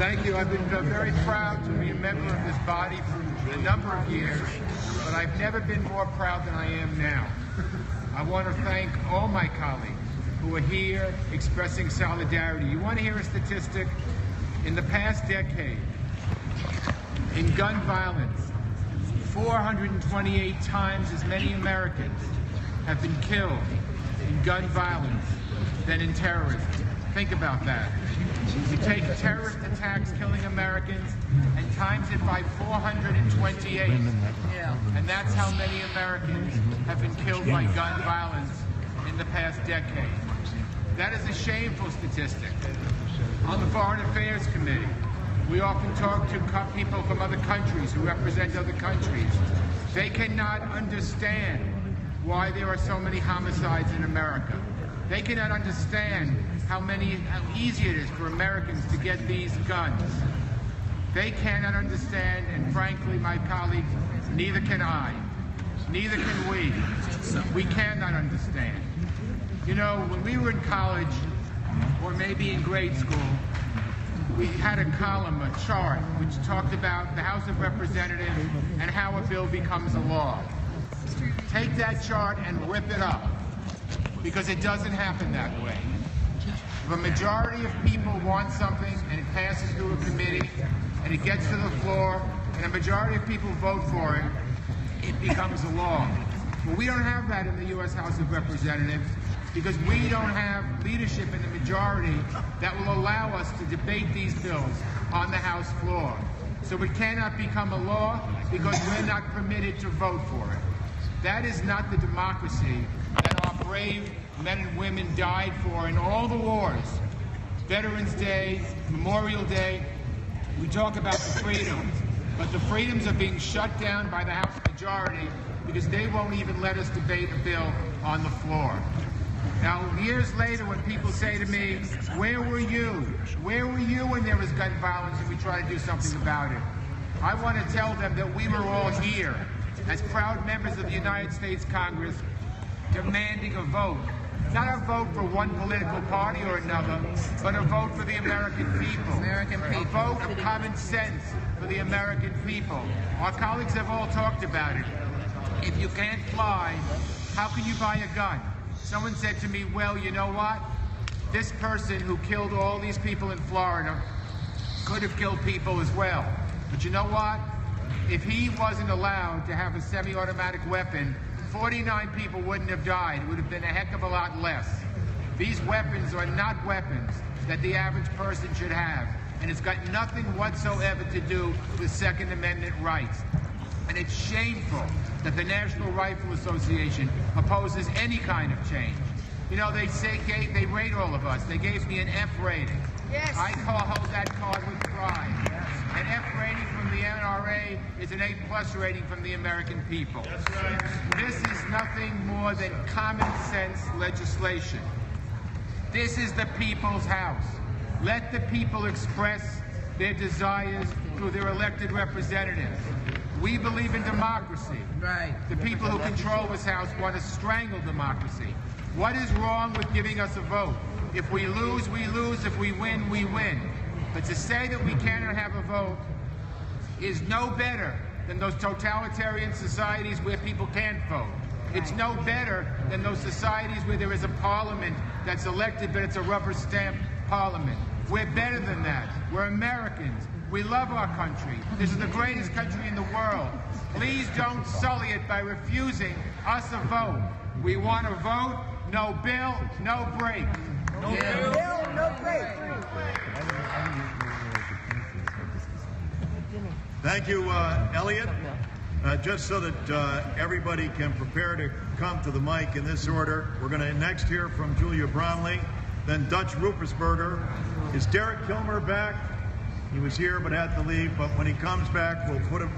Thank you. I've been very proud to be a member of this body for a number of years, but I've never been more proud than I am now. I want to thank all my colleagues who are here expressing solidarity. You want to hear a statistic? In the past decade, in gun violence, 428 times as many Americans have been killed in gun violence than in terrorism. Think about that. You take terrorist attacks killing Americans and times it by 428. And that's how many Americans have been killed by gun violence in the past decade. That is a shameful statistic. On the Foreign Affairs Committee, we often talk to people from other countries who represent other countries. They cannot understand why there are so many homicides in America. They cannot understand how easy it is for Americans to get these guns. They cannot understand, and frankly, my colleagues, neither can I. Neither can we. We cannot understand. You know, when we were in college, or maybe in grade school, we had a column, a chart, which talked about the House of Representatives and how a bill becomes a law. Take that chart and rip it up, because it doesn't happen that way. If a majority of people want something and it passes through a committee and it gets to the floor and a majority of people vote for it, it becomes a law. Well, we don't have that in the U.S. House of Representatives because we don't have leadership in the majority that will allow us to debate these bills on the House floor. So it cannot become a law because we're not permitted to vote for it. That is not the democracy that our brave men and women died for in all the wars. Veterans Day, Memorial Day, we talk about the freedoms, but the freedoms are being shut down by the House majority because they won't even let us debate a bill on the floor. Now, years later, when people say to me, where were you? Where were you when there was gun violence and we tried to do something about it? I want to tell them that we were all here as proud members of the United States Congress demanding a vote. Not a vote for one political party or another, but a vote for the American people. A vote of common sense for the American people. Our colleagues have all talked about it. If you can't fly, how can you buy a gun? Someone said to me, well, you know what? This person who killed all these people in Florida could have killed people as well. But you know what? If he wasn't allowed to have a semi-automatic weapon, 49 people wouldn't have died. It would have been a heck of a lot less. These weapons are not weapons that the average person should have. And it's got nothing whatsoever to do with Second Amendment rights. And it's shameful that the National Rifle Association opposes any kind of change. You know, they rate all of us. They gave me an F rating. Yes. I hold that card with pride. An F rating from the NRA is an A+ rating from the American people. That's right. This is nothing more than common sense legislation. This is the people's house. Let the people express their desires through their elected representatives. We believe in democracy. Right. The people who control this house want to strangle democracy. What is wrong with giving us a vote? If we lose, we lose. If we win, we win. But to say that we cannot have a vote is no better than those totalitarian societies where people can't vote. It's no better than those societies where there is a parliament that's elected, but it's a rubber stamp parliament. We're better than that. We're Americans. We love our country. This is the greatest country in the world. Please don't sully it by refusing us a vote. We want a vote, no bill, no break. No bill, no break. Thank you, Eliot. Just so that everybody can prepare to come to the mic in this order, we're going to next hear from Julia Bromley, then Dutch Ruppersberger. Is Derek Kilmer back? He was here but had to leave, but when he comes back, we'll put him